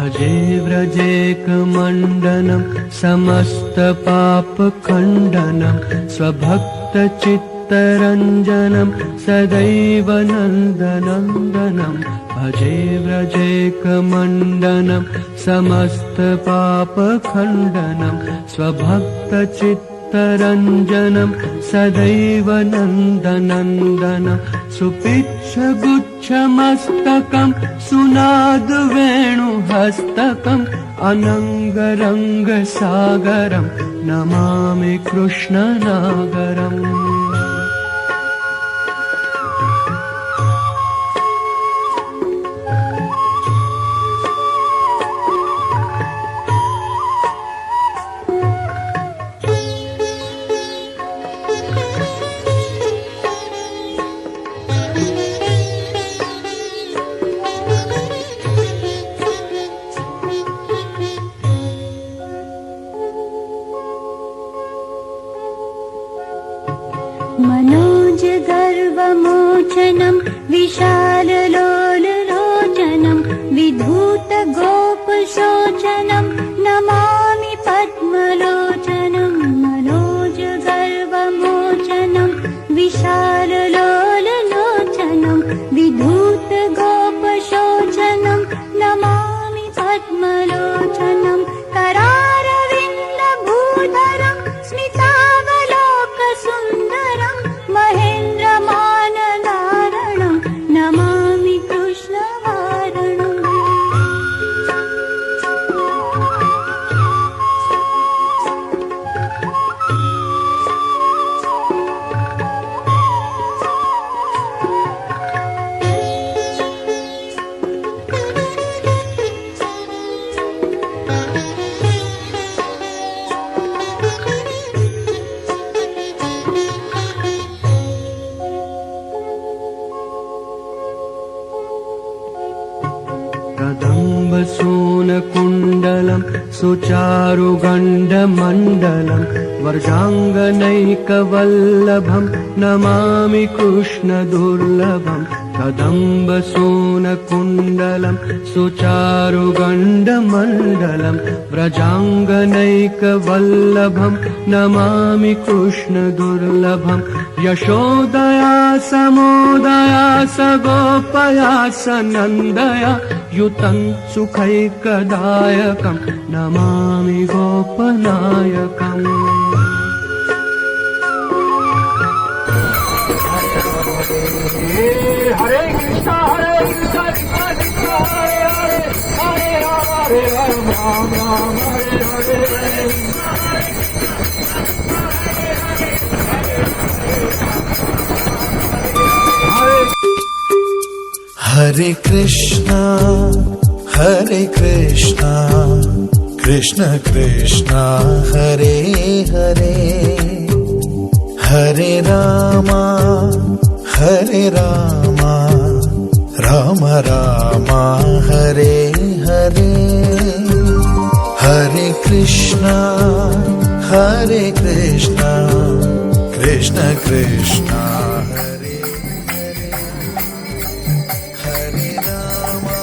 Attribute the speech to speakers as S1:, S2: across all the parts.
S1: भजे व्रजेकमण्डनं समस्तपापखण्डनं स्वभक्तचित्तरञ्जनं सदैव नन्दनन्दनं भजे व्रजेकमण्डनं समस्तपापखण्डनं स्वभक्तचित्तरञ्जनं सदैव नन्दनन्दनं सुपिच्छगुच्छमस्तकं सुनादवेणुहस्तकम् अनङ्गरङ्गसागरं नमामि कृष्णनागरम्।
S2: मनोजगर्वमोचनं विशाललोललोचनं विधूतगोपशोचनं नमामि पद्मलोचनं मनोजगर्वमोचनं विशाललोललोचनं विधूतगोपशोचनं नमामि पद्मलोचनं करारविन्दभूधरं स्मितावलोकसुन्दरं महेन्द्रमानधारणं नमामि कृष्णवारणम्।
S1: कदम्बसूनकुण्डलं सुचारुगण्डमण्डलं वर्जाङ्गनैकवल्लभं नमामि कृष्णदुर्लभं कदम्बसूनकुण्डलं सुचारुगण्डमण्डलं व्रजाङ्गनैकवल्लभं नमामि कृष्णदुर्लभं यशोदया समोदया सगोपया सनन्दया युतं सुखैकदायकं नमामि गोपनायकम्।
S3: हरे कृष्णा कृष्णा कृष्णा हरे हरे हरे राम राम हरे हरे।
S4: हरे कृष्णा कृष्ण कृष्णा हरे हरे हरे रामा राम राम हरे हरे। हरे कृष्णा कृष्ण कृष्णा हरे हरे हरे रामा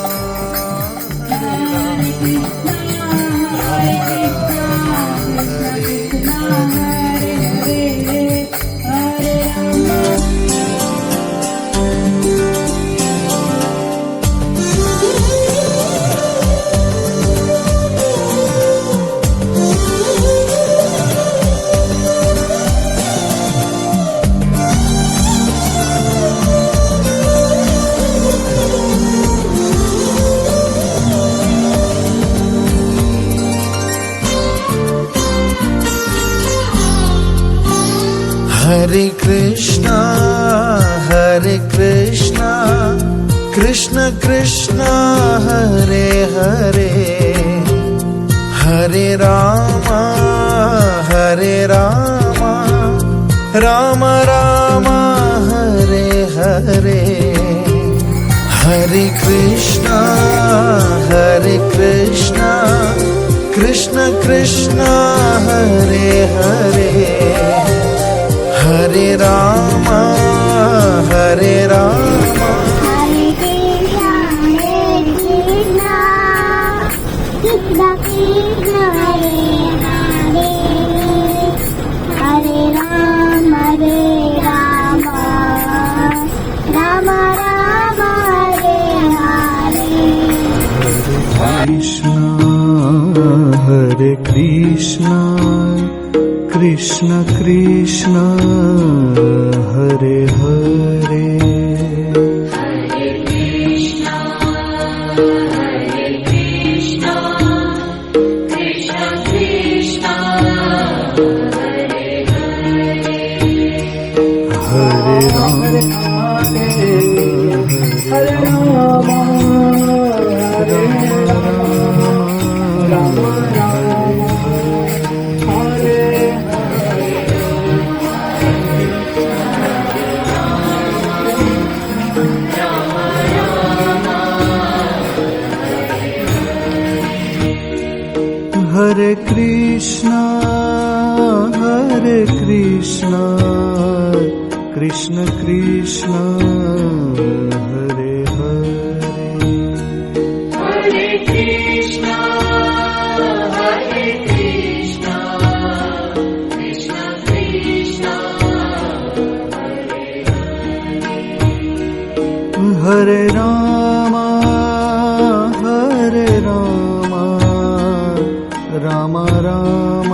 S4: हरे कृष्णा कृष्ण कृष्णा हरे हरे हरे रामा राम राम हरे हरे। हरे कृष्णा कृष्ण कृष्णा हरे हरे हरे रामा हरे रामा कृष्ण कृष्ण हरे हरे हरे कृष्णा कृष्ण कृष्ण हरे हरे
S3: हरे कृष्णा कृष्ण कृष्ण
S4: हरे राम राम राम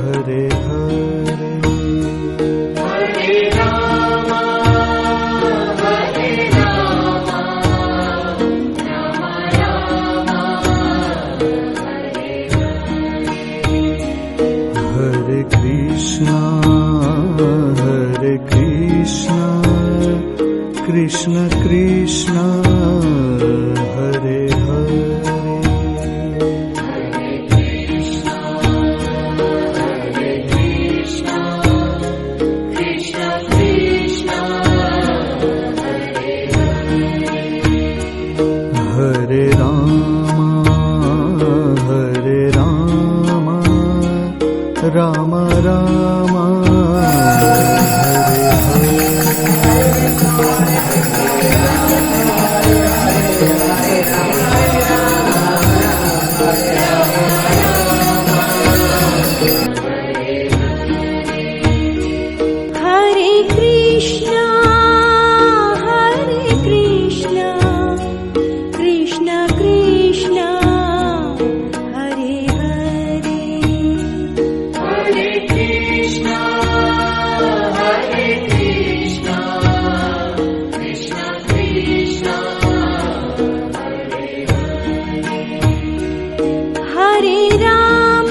S4: हरे हरे
S3: हरे राम
S4: हरे कृष्णा कृष्ण कृष्ण हरे हरे हरे राम राम राम हरे
S2: हरे कृष्णा कृष्ण कृष्ण हरे हरे
S3: हरे कृष्णा कृष्ण कृष्ण
S2: हरे राम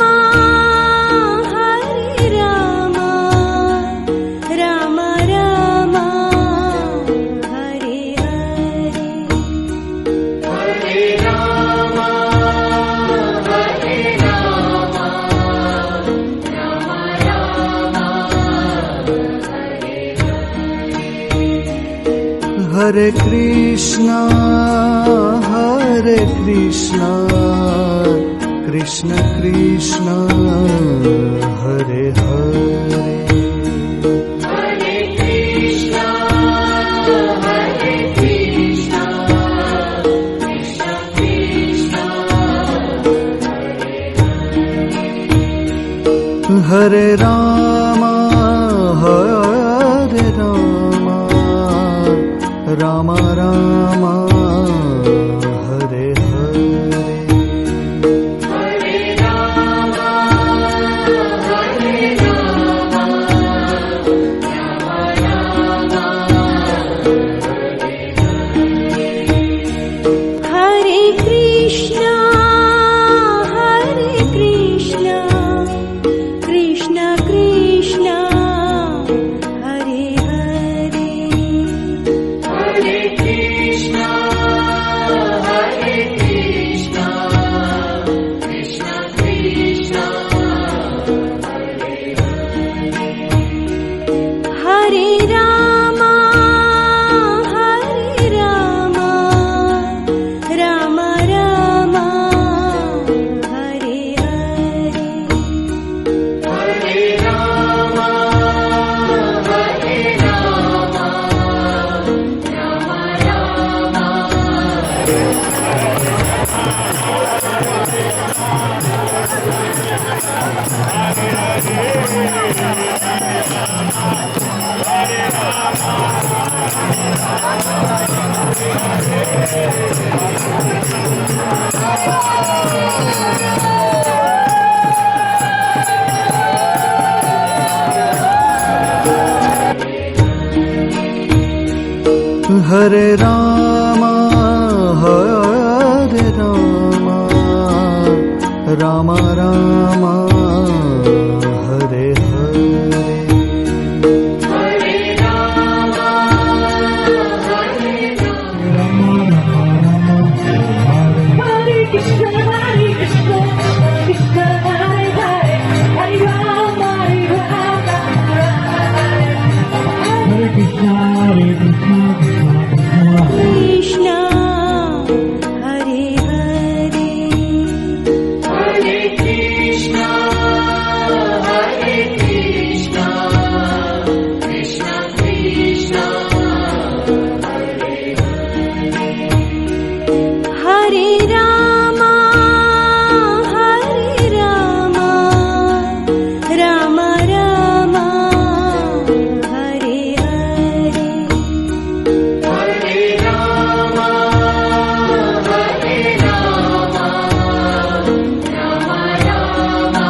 S2: राम राम हरे हरे
S3: हरे राम
S4: हरे कृष्णा कृष्ण कृष्ण हरे हरे
S3: हरे कृष्णा कृष्ण कृष्ण
S4: हरे राम राम राम हरे हरे
S3: हरे राम
S2: हरे कृष्णा कृष्ण कृष्ण
S4: हरे राम हरे राम राम राम हरे हरे
S3: हरे राम हरे Ram
S2: Hare Krishna, Krishna Hare Hare, Hare Rama,
S1: Krishna
S2: Krishna Hare Hare,
S3: Hare Krishna Hare Krishna Krishna Krishna
S2: Hare Rama, Hare Rama, Rama Rama, Hare Hare.
S3: Hare Rama Hare Rama Rama Rama